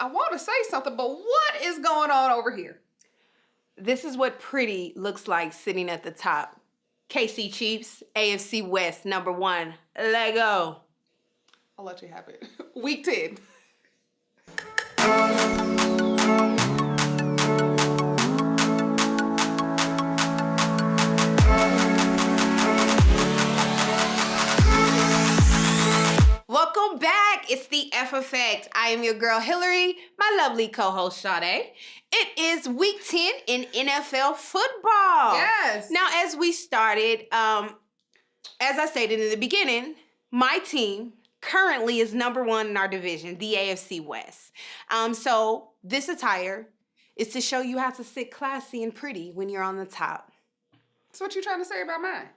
I want to say something, but what is going on over here? This is what pretty looks like sitting at the top. KC Chiefs, AFC West, number 1. Let go. I'll let you have it. Week 10. Welcome back. It's the F Effect. I am your girl Hillary, my lovely co-host Sade. It is week 10 in NFL football. Yes. Now, as we started, as I stated in the beginning, my team currently is number 1 in our division, the AFC West. So this attire is to show you how to sit classy and pretty when you're on the top. So what you trying to say about mine?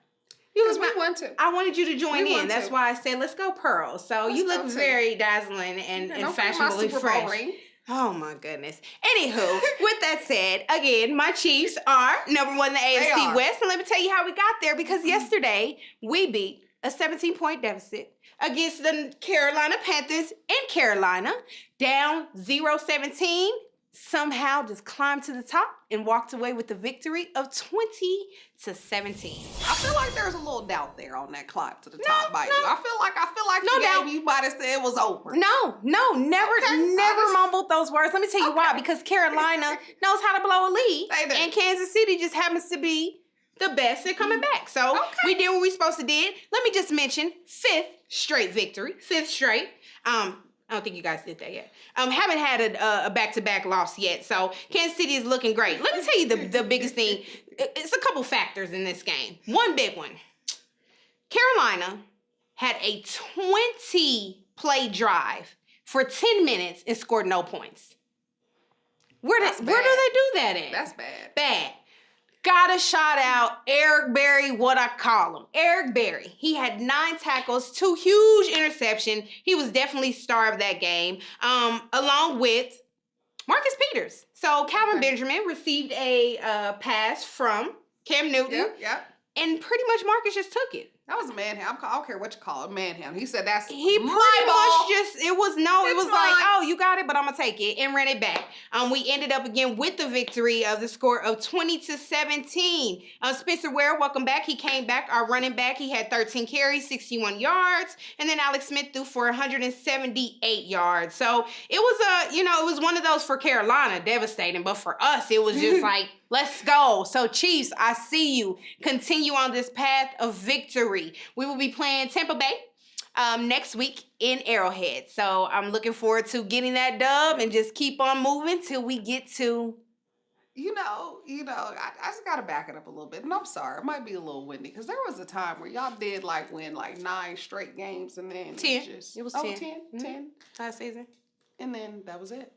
Because we want to. I wanted you to join We in. want That's to. why I said, let's go Pearl. So Let's you go look too. very dazzling and Don't forget fashionably my Super Bowl fresh. ring. Oh my goodness. Anywho, with that said, again, my Chiefs are number 1 in the AFC are. West. And let me tell you how we got there, because yesterday we beat a 17-point deficit against the Carolina Panthers in Carolina, down 0-17. Somehow just climbed to the top and walked away with the victory of 20-17. I feel like there's a little doubt there on that climb to the top by you. I feel like No doubt. you might have said it was over. No, never Okay. mumbled those words. Let me tell you why. Because Carolina knows how to blow a lead. They do. And Kansas City just happens to be the best at coming back. So we did what we supposed to did. Let me just mention 5th straight victory. 5th straight. I don't think you guys did that yet. Haven't had a back-to-back loss yet. So Kansas City is looking great. Let me tell you the biggest thing. It's a couple factors in this game. One big one. Carolina had a 20-play drive for 10 minutes and scored no points. Where do they do that at? That's bad. Bad. Gotta shout out Eric Berry, what I call him. Eric Berry. He had 9 tackles, 2 huge interceptions. He was definitely star of that game, along with Marcus Peters. So Calvin Benjamin received a pass from Cam Newton, Yep. and pretty much Marcus just took it. That was a manhandle. I don't care what you call it, manhandle. He said that's He pretty my ball. much just, it was like, mine. oh, you got it, but I'm going to take it, and ran it back. We ended up again with the victory of the score of 20-17. Spencer Ware, welcome back. He came back, our running back. He had 13 carries, 61 yards, and then Alex Smith threw for 178 yards. So it was it was one of those for Carolina, devastating, but for us, it was just like, let's go. So Chiefs, I see you. Continue on this path of victory. We will be playing Tampa Bay next week in Arrowhead. So I'm looking forward to getting that dub and just keep on moving till we get to... I just got to back it up a little bit. And I'm sorry, it might be a little windy because there was a time where y'all did win 9 straight games and then 10. It was 10. 10? Mm-hmm. 10. Last season. And then that was it.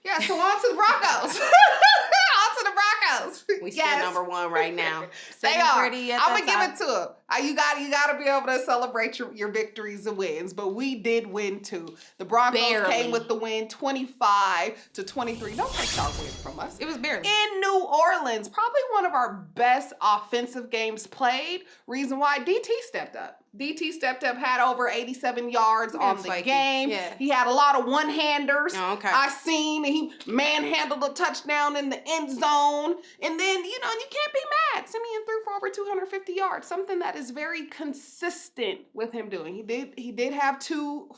Yeah, so on to the Broncos. On to the Broncos. We still number 1 right now. They Sitting are. pretty at I'm the gonna give top. it to them. You got to be able to celebrate your victories and wins. But we did win too. The Broncos Barely. came with the win, 25-23. Don't take our win from us. It was barely. In New Orleans, probably one of our best offensive games played. Reason why DT stepped up. DT stepped up, had over 87 yards on the game. Yeah. He had a lot of one-handers. Oh, okay. I seen he manhandled a touchdown in the end zone. And then, you can't be mad. Simeon threw for over 250 yards, something that is very consistent with him doing. He did have 2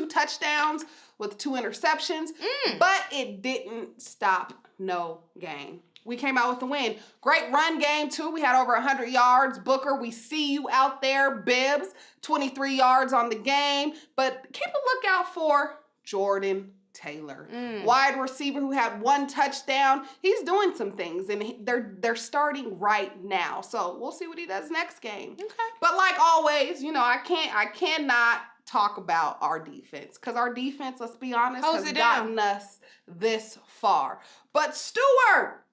touchdowns with 2 interceptions, but it didn't stop no game. We came out with the win. Great run game, too. We had over 100 yards. Booker, we see you out there. Bibbs, 23 yards on the game. But keep a lookout for Jordan Taylor. Wide receiver who had 1 touchdown. He's doing some things, and they're starting right now. So we'll see what he does next game. Okay. But like always, I cannot talk about our defense because our defense, let's be honest, has gotten us this far. But Stewart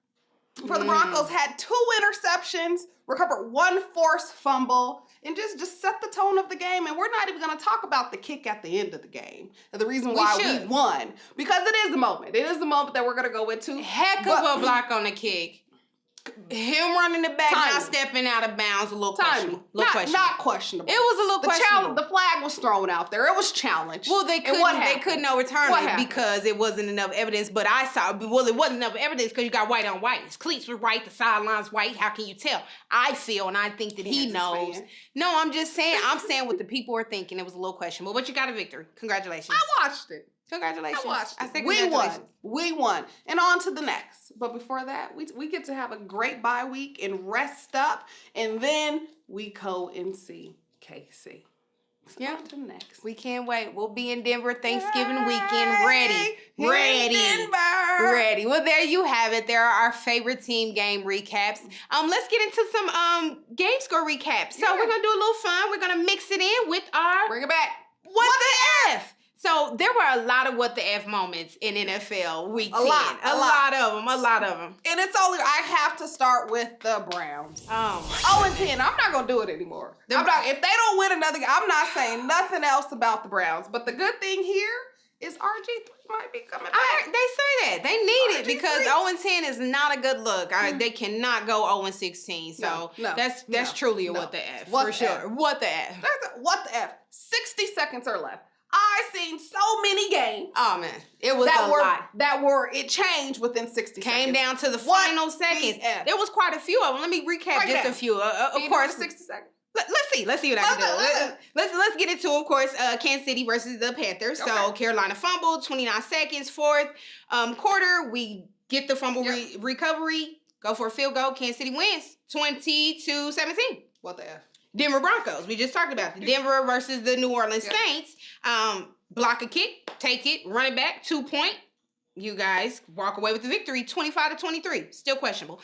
for the Broncos had 2 interceptions, recovered 1 forced fumble, and just set the tone of the game. And we're not even going to talk about the kick at the end of the game. And the reason why we won, because it is the moment. It is the moment that we're going to go into. Heck of a block on the kick. Him running the back, Timing. not stepping out of bounds, a little Timing. questionable. Not questionable. It was a little questionable. The flag was thrown out there. It was challenged. Well, they And what couldn't happened? overturn What it happened? because it wasn't enough evidence. But I saw, well, it wasn't enough evidence because you got white on white. His cleats were white, the sidelines white. How can you tell? I feel and I think that he Kansas knows. fan. No, I'm just saying. I'm saying what the people are thinking. It was a little questionable, but you got a victory. Congratulations. I watched it. Congratulations. I watched I it. said We congratulations. won. We won. And on to the next. But before that, we get to have a great bye week and rest up. And then we go and see KC. So Yeah. on to the next. We can't wait. We'll be in Denver Thanksgiving weekend. Ready. Denver. Ready. Well, there you have it. There are our favorite team game recaps. Let's get into some game score recaps. So Yeah. we're gonna do a little fun. We're gonna mix it in with our Bring it back. What the F. So there were a lot of what the F moments in NFL week 10. A lot of them. And it's only, I have to start with the Browns. Oh my. 0-10. I'm not going to do it anymore. If they don't win another game, I'm not saying nothing else about the Browns. But the good thing here is RG3 might be coming back. They say that. They need it RG3. because 0-10 is not a good look. They cannot go 0-16. So that's truly a what the F. What for the sure. F? What the F. What the F? 60 seconds or left. I've seen so many games. Oh man, it was a lot. It changed within 60 seconds. Came down to the What final the seconds. F? There was quite a few of them. Let me recap Break just down. a few. Of Can you do it course, in 60 seconds. Let's see what I can do. Let's get into, of course, Kansas City versus the Panthers. So Okay. Carolina fumbled, 29 seconds, fourth quarter. We get the fumble recovery, go for a field goal. Kansas City wins 20-17. What the F? Denver Broncos. We just talked about the Denver versus the New Orleans Saints. Block a kick, take it, run it back, 2 point. You guys walk away with the victory, 25-23. Still questionable.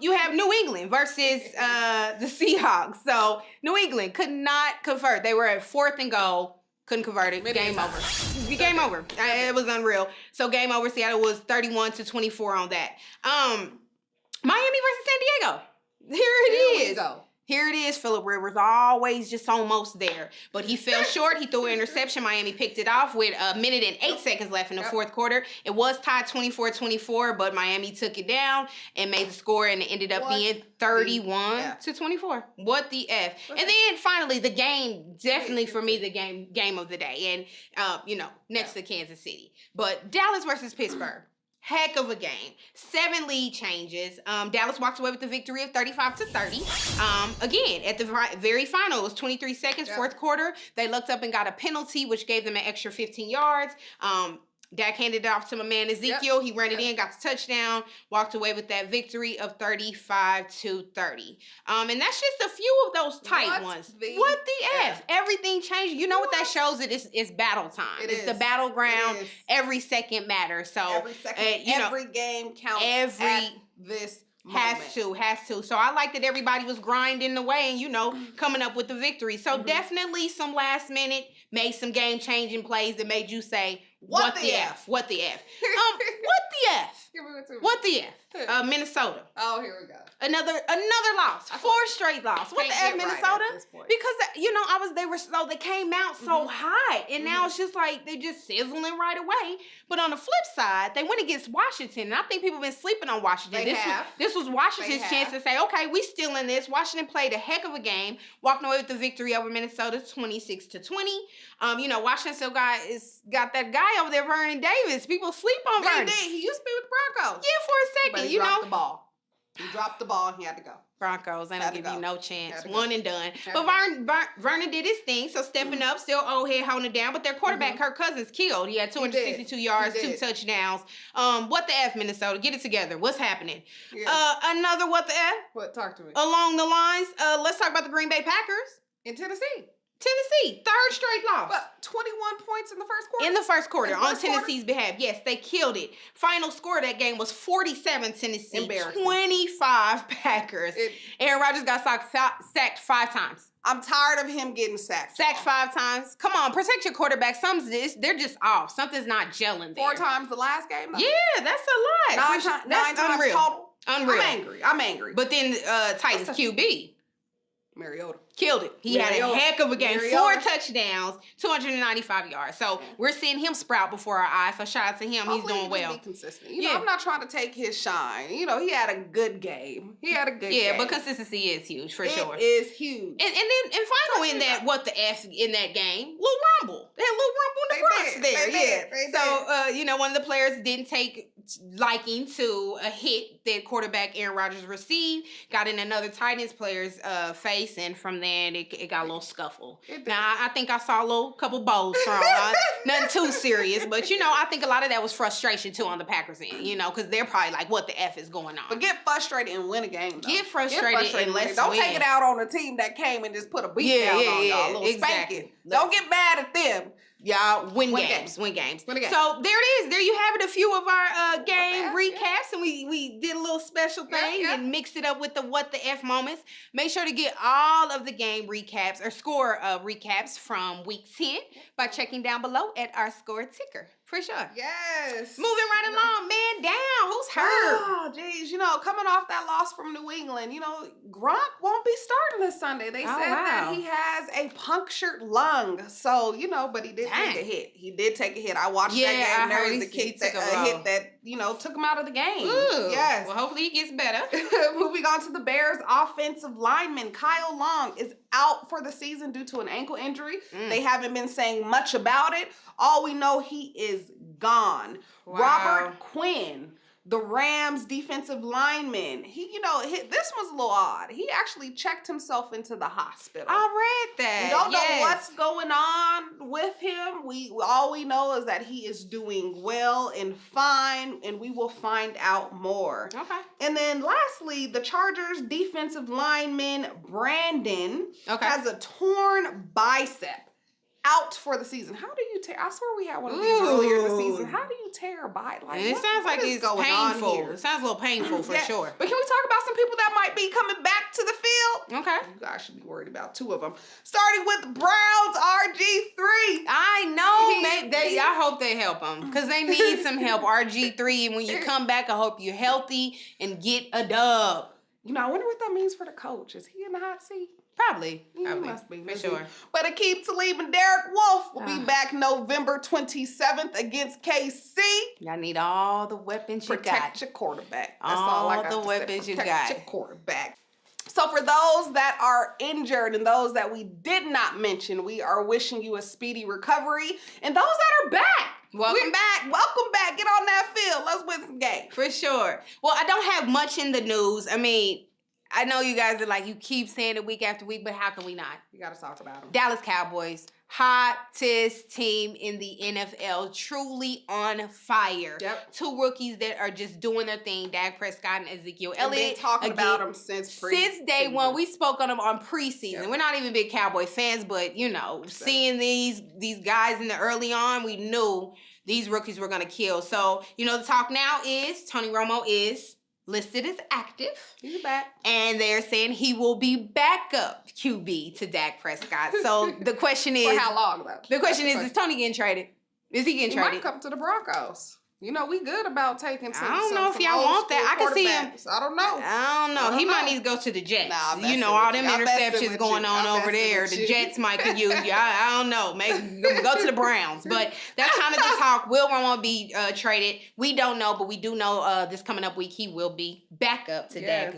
You have New England versus the Seahawks. So New England could not convert. They were at 4th and goal, couldn't convert it. Game over. Game over. It was unreal. So game over. Seattle was 31-24 on that. Miami versus San Diego. Here it is. Here it is, Phillip Rivers, always just almost there. But he fell short. He threw an interception. Miami picked it off with 1 minute and 8 seconds left in the fourth quarter. It was tied 24-24, but Miami took it down and made the score, and it ended up being 31-24. What the F? And then finally, the game, definitely for me, the game of the day. And, next to Kansas City. But Dallas versus Pittsburgh. Heck of a game. 7 lead changes. Dallas walks away with the victory of 35-30. Again, at the very final, it was 23 seconds, fourth quarter. They looked up and got a penalty, which gave them an extra 15 yards. Dak handed it off to my man Ezekiel. He ran it in, got the touchdown, walked away with that victory of 35-30. And that's just a few of those tight ones. What the F? Everything changed. You know what that shows? It's battle time. It's the battleground. Every second matters. So every second, every game counts. This Has to. So I like that everybody was grinding away and, coming up with the victory. So definitely some last minute, made some game changing plays that made you say, what the F? What the F? What the F? What the F? Minnesota. Oh, here we go. Another loss. 4 straight loss. What the F, Minnesota? Because they came out so hot, and now it's just like they just sizzling right away. But on the flip side, they went against Washington, and I think people have been sleeping on Washington. This was Washington's chance to say, okay, we still in this. Washington played a heck of a game, walking away with the victory over Minnesota, 26-20. Washington still got that guy over there, Vernon Davis. People sleep on Vernon. He used to be with the Broncos. Yeah, for a second, But he dropped the ball. He dropped the ball and he had to go. Broncos, they don't give you no chance. Had to One go. and done. Had But to go. Vernon did his thing, so stepping up, still old head holding it down. But their quarterback, Kirk Cousins, killed. He had 262 yards, 2 touchdowns. What the F, Minnesota? Get it together. What's happening? Yeah. Another what the F? What? Talk to me. Along the lines, let's talk about the Green Bay Packers. In Tennessee. Tennessee, 3rd straight loss. But 21 points in the first quarter? In the first quarter, In the on first quarter? Tennessee's behalf. Yes, they killed it. Final score of that game was 47 Tennessee, Embarrassing. 25 Packers. Aaron Rodgers got sacked 5 times. I'm tired of him getting sacked. Sacked 5 times. Come on, protect your quarterback. They're just off. Something's not gelling there. 4 times the last game? though? Yeah, that's a lot. 9 times unreal. total? Unreal. I'm angry. But then Titans QB. Mariota. Killed it. He had a heck of a game. 4 touchdowns, 295 yards. So we're seeing him sprout before our eyes. So shout out to him. Hopefully He's doing well. Be consistent. You know, I'm not trying to take his shine. You know, he had a good game. Yeah, but consistency is huge for sure. It is huge. And final in that what the F in that game, Lil Rumble. They had Lil Rumble in the Bronx there. They so you know, one of the players didn't take liking to a hit that quarterback Aaron Rodgers received, got in another Titans player's face, and from there it got a little scuffle. Now I think I saw a couple bowls thrown. Nothing too serious, but you know, I think a lot of that was frustration too on the Packers end, you know, because they're probably like, what the F is going on? But get frustrated and win a game, though. Get frustrated and let's Don't win. take it out on a team that came and just put a beat down on y'all. A little spanking. Don't get mad at them. Y'all win games. So there it is. There you have it. A few of our game recaps, and we did a little special thing and mixed it up with the what the F moments. Make sure to get all of the game recaps or score recaps from week 10 by checking down below at our score ticker. For sure. Yes. Moving right along, man down. Who's hurt? Oh, geez. You know, coming off that loss from New England, you know, Gronk won't be starting this Sunday. They said that he has a punctured lung. So, you know, but he did take a hit. He did take a hit. I watched that game. There was a hit that, you know, took him out of the game. Ooh. Yes. Well, hopefully he gets better. Moving on to the Bears offensive lineman, Kyle Long is out for the season due to an ankle injury. They haven't been saying much about it. All we know, he is gone. Wow. Robert Quinn, the Rams defensive lineman, this was a little odd. He actually checked himself into the hospital. I read that. We don't know what's going on with him. All we know is that he is doing well and fine, and we will find out more. Okay. And then lastly, the Chargers defensive lineman Brandon has a torn bicep. Out for the season. How do you tear? I swear we had one of these earlier in the season. How do you tear a bite? Like, it sounds like it's painful. It sounds a little painful for sure. But can we talk about some people that might be coming back to the field? Okay. You guys should be worried about 2 of them. Starting with Browns RG3. I know. I hope they help them because they need some help. RG3, and when you come back, I hope you're healthy and get a dub. You know, I wonder what that means for the coach. Is he in the hot seat? Probably. Must be. For sure. But Akeem Talib and Derek Wolfe will be back November 27th against KC. Y'all need all the weapons you got. Protect your quarterback. That's all I got the weapons you got. Protect your quarterback. So for those that are injured and those that we did not mention, we are wishing you a speedy recovery. And those that are back. Welcome back. Welcome back. Get on that field. Let's win some games. For sure. Well, I don't have much in the news. I mean, I know you guys are like, you keep saying it week after week, but how can we not? You got to talk about them. Dallas Cowboys, hottest team in the NFL, truly on fire. Yep. 2 rookies that are just doing their thing, Dak Prescott and Ezekiel Elliott. Been talking about them since day one. We spoke on them on preseason. Yep. We're not even big Cowboy fans, but, you know, seeing these guys in the early on, we knew these rookies were going to kill. So, you know, the talk now is Tony Romo is listed as active. He's back. And they're saying he will be backup QB to Dak Prescott. So the question is... For how long, though? The question is Tony getting traded? Is he getting traded? He might come to the Broncos. You know, we good about taking some. I don't know if y'all want that. I can see him. I don't know. He might need to go to the Jets. Nah, you know, all them interceptions going on over there. The Jets might could use you. I don't know. Maybe go to the Browns. But that's kind of the talk. Will Romo be traded? We don't know, but we do know this coming up week he will be back up to Dak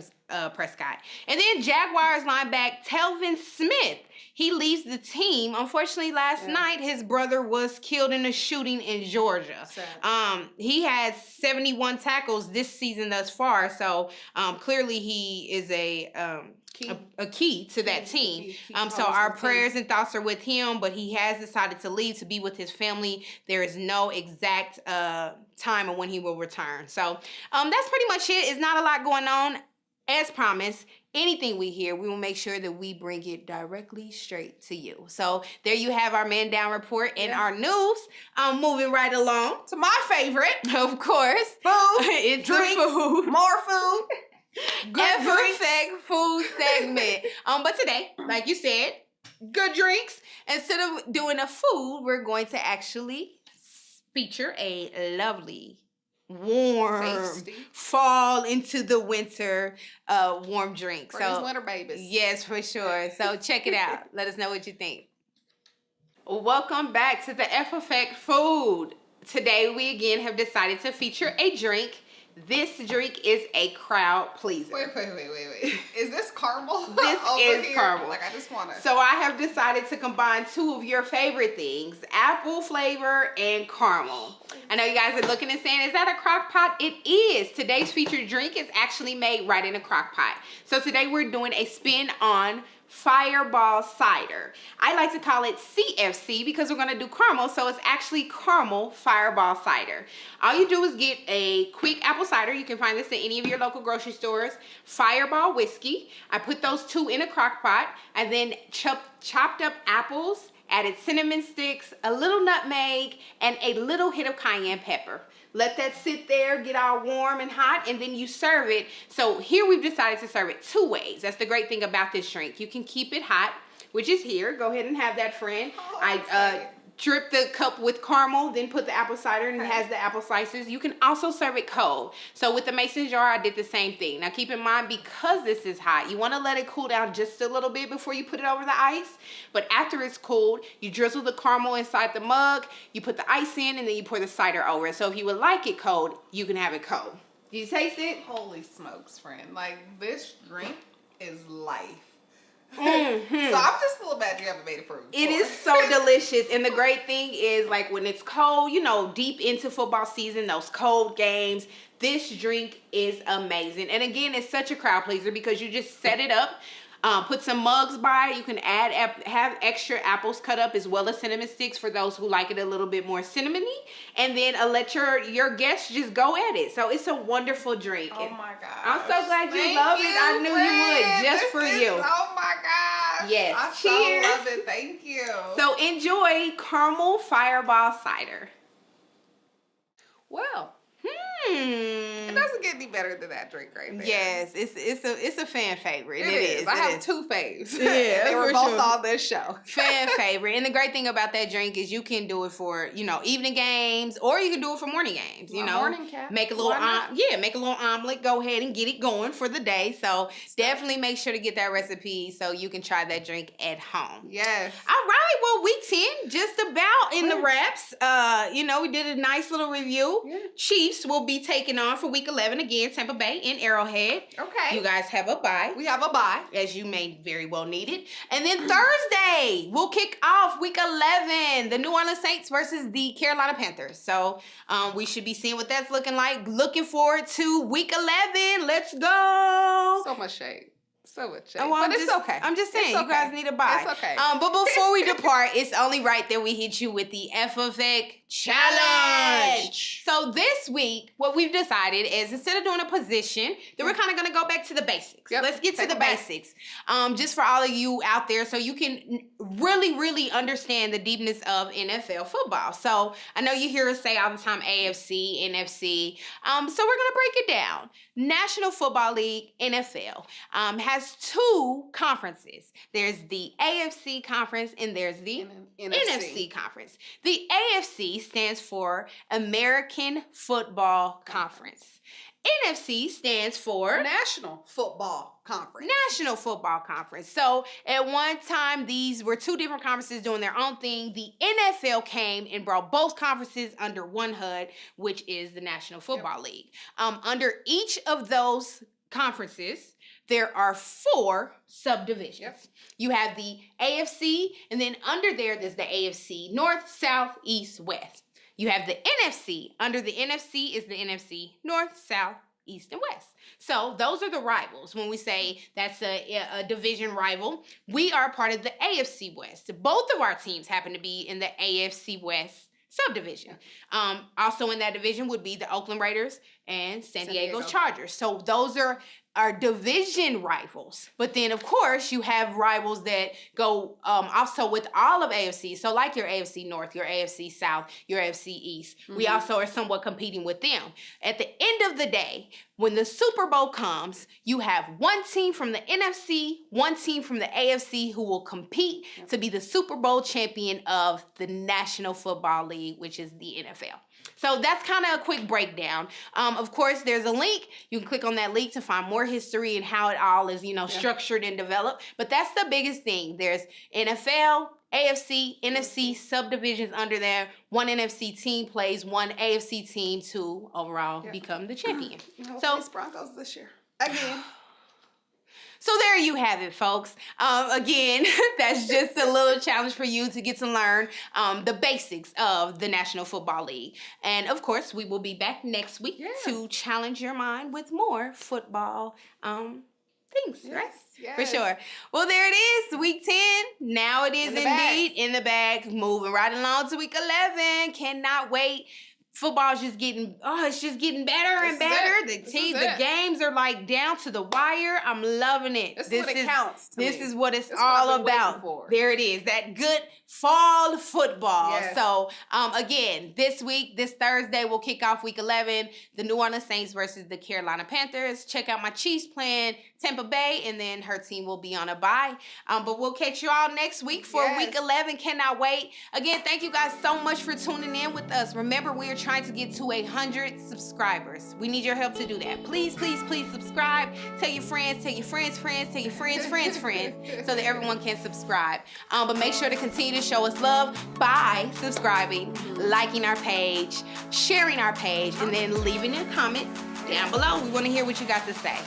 Prescott. And then Jaguars linebacker Telvin Smith. He leaves the team. Unfortunately, last night, his brother was killed in a shooting in Georgia. He has 71 tackles this season thus far. So, clearly he is a key to that team. So our prayers and thoughts are with him, but he has decided to leave to be with his family. There is no exact time of when he will return. So, that's pretty much it. It's not a lot going on. As promised, anything we hear, we will make sure that we bring it directly straight to you. So there you have our Man Down report and our news. Moving right along to my favorite, of course, food. It's drinks, food. More food. Good Perfect food segment. But today, like you said, good drinks. Instead of doing a food, we're going to actually feature a lovely warm Tasty. fall into the winter warm drink. For these winter babies. Yes, for sure. So check it out. Let us know what you think. Welcome back to the F Effect Food. Today we again have decided to feature a drink. This drink is a crowd pleaser. Wait. Is this caramel? This is caramel. Like, I just want to. So I have decided to combine two of your favorite things, apple flavor and caramel. I know you guys are looking and saying, is that a crock pot? It is. Today's featured drink is actually made right in a crock pot. So today we're doing a spin on Fireball Cider. I like to call it CFC because we're going to do caramel, so it's actually caramel Fireball Cider. All you do is get a quick apple cider. You can find this at any of your local grocery stores. Fireball whiskey. I put those two in a crock pot. I then chopped up apples, added cinnamon sticks, a little nutmeg, and a little hit of cayenne pepper. Let that sit there, get all warm and hot, and then you serve it. So here we've decided to serve it two ways. That's the great thing about this drink. You can keep it hot, which is here. Go ahead and have that, friend. I drip the cup with caramel, then put the apple cider, and it has the apple slices. You can also serve it cold. So with the mason jar, I did the same thing. Now keep in mind, because this is hot, you want to let it cool down just a little bit before you put it over the ice. But after it's cooled, you drizzle the caramel inside the mug, you put the ice in, and then you pour the cider over it. So if you would like it cold, you can have it cold. Do you taste it? Holy smokes, friend. Like, this drink is life. Mm-hmm. So I'm just a little bad you haven't made it for me. It is so delicious. And the great thing is, like, when it's cold, you know, deep into football season, those cold games, this drink is amazing. And again, it's such a crowd pleaser because you just set it up. Put some mugs by. You can have extra apples cut up as well as cinnamon sticks for those who like it a little bit more cinnamony. And then let your guests just go at it. So it's a wonderful drink. Oh my gosh. I'm so glad you love it. I knew you would just for you. Oh my gosh. Yes. I Cheers. so love it. Thank you. So enjoy caramel Fireball Cider. Well. It doesn't get any better than that drink right there. Yes, it's a fan favorite. It is. I have two faves. Yeah, they were for both sure. on this show. Fan favorite. And the great thing about that drink is you can do it for, you know, evening games, or you can do it for morning games. You know, morning cat. make a little make a little omelet. Go ahead and get it going for the day. So definitely make sure to get that recipe so you can try that drink at home. Yes. All right. Well, week 10 just about in the wraps. You know, we did a nice little review. Yeah. Chiefs will be taking on for week 11 again, Tampa Bay in Arrowhead. Okay. You guys have a bye. We have a bye. As you may very well need it. And then Thursday, we'll kick off week 11, the New Orleans Saints versus the Carolina Panthers. So we should be seeing what that's looking like. Looking forward to week 11. Let's go. So much shade. So much shade. Oh, well, but it's okay. I'm just saying, It's you guys need a bye. It's okay. But before we depart, it's only right that we hit you with the F Effect Challenge. So this week, what we've decided is instead of doing a position, then we're kind of going to go back to the basics. Yep. Let's get to Take the it back. basics. Just for all of you out there, so you can really, really understand the deepness of NFL football. So I know you hear us say all the time AFC, NFC. So we're going to break it down. National Football League, NFL, has two conferences. There's the AFC conference and there's the NFC conference. The AFC stands for American Football Conference. NFC stands for National Football Conference. National Football Conference. So at one time, these were two different conferences doing their own thing. The NFL came and brought both conferences under one hood, which is the National Football League. Under each of those conferences, there are 4 subdivisions. Yep. You have the AFC, and then under there's the AFC North, South, East, West. You have the NFC. Under the NFC is the NFC North, South, East, and West. So those are the rivals. When we say that's a division rival, we are part of the AFC West. Both of our teams happen to be in the AFC West subdivision. Also in that division would be the Oakland Raiders and San Diego Chargers. So those are are division rivals. But then, of course, you have rivals that go also with all of AFC. So like your AFC North, your AFC South, your AFC East. We also are somewhat competing with them. At the end of the day, when the Super Bowl comes, you have one team from the NFC, one team from the AFC who will compete to be the Super Bowl champion of the National Football League, which is the NFL. So that's kind of a quick breakdown. Of course, there's a link. You can click on that link to find more history and how it all is, structured and developed. But that's the biggest thing. There's NFL, AFC, NFC, subdivisions under there. One NFC team plays one AFC team to overall become the champion. So it's Broncos this year. Again. So there you have it, folks. Again, that's just a little challenge for you to get to learn the basics of the National Football League. And of course, we will be back next week to challenge your mind with more football things, right? Yes. For sure. Well, there it is, week 10. Now it is indeed in the bag. Moving right along to week 11. Cannot wait. Football's just getting, it's just getting better and better. The games are like down to the wire. I'm loving it. This is what it counts to me. This is what it's all about. There it is. That good fall football. Yes. So, again, this week, this Thursday, we'll kick off week 11. The New Orleans Saints versus the Carolina Panthers. Check out my Chiefs playing Tampa Bay, and then her team will be on a bye. But we'll catch you all next week for week 11. Cannot wait. Again, thank you guys so much for tuning in with us. Remember, we are trying to get to 100 subscribers. We need your help to do that. Please, please, please subscribe. Tell your friends, tell your friends, tell your friends, so that everyone can subscribe. But make sure to continue to show us love by subscribing, liking our page, sharing our page, and then leaving a comment down below. We want to hear what you got to say.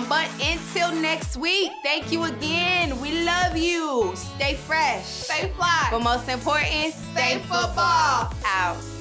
But until next week, thank you again. We love you. Stay fresh. Stay fly. But most important, stay football. Out.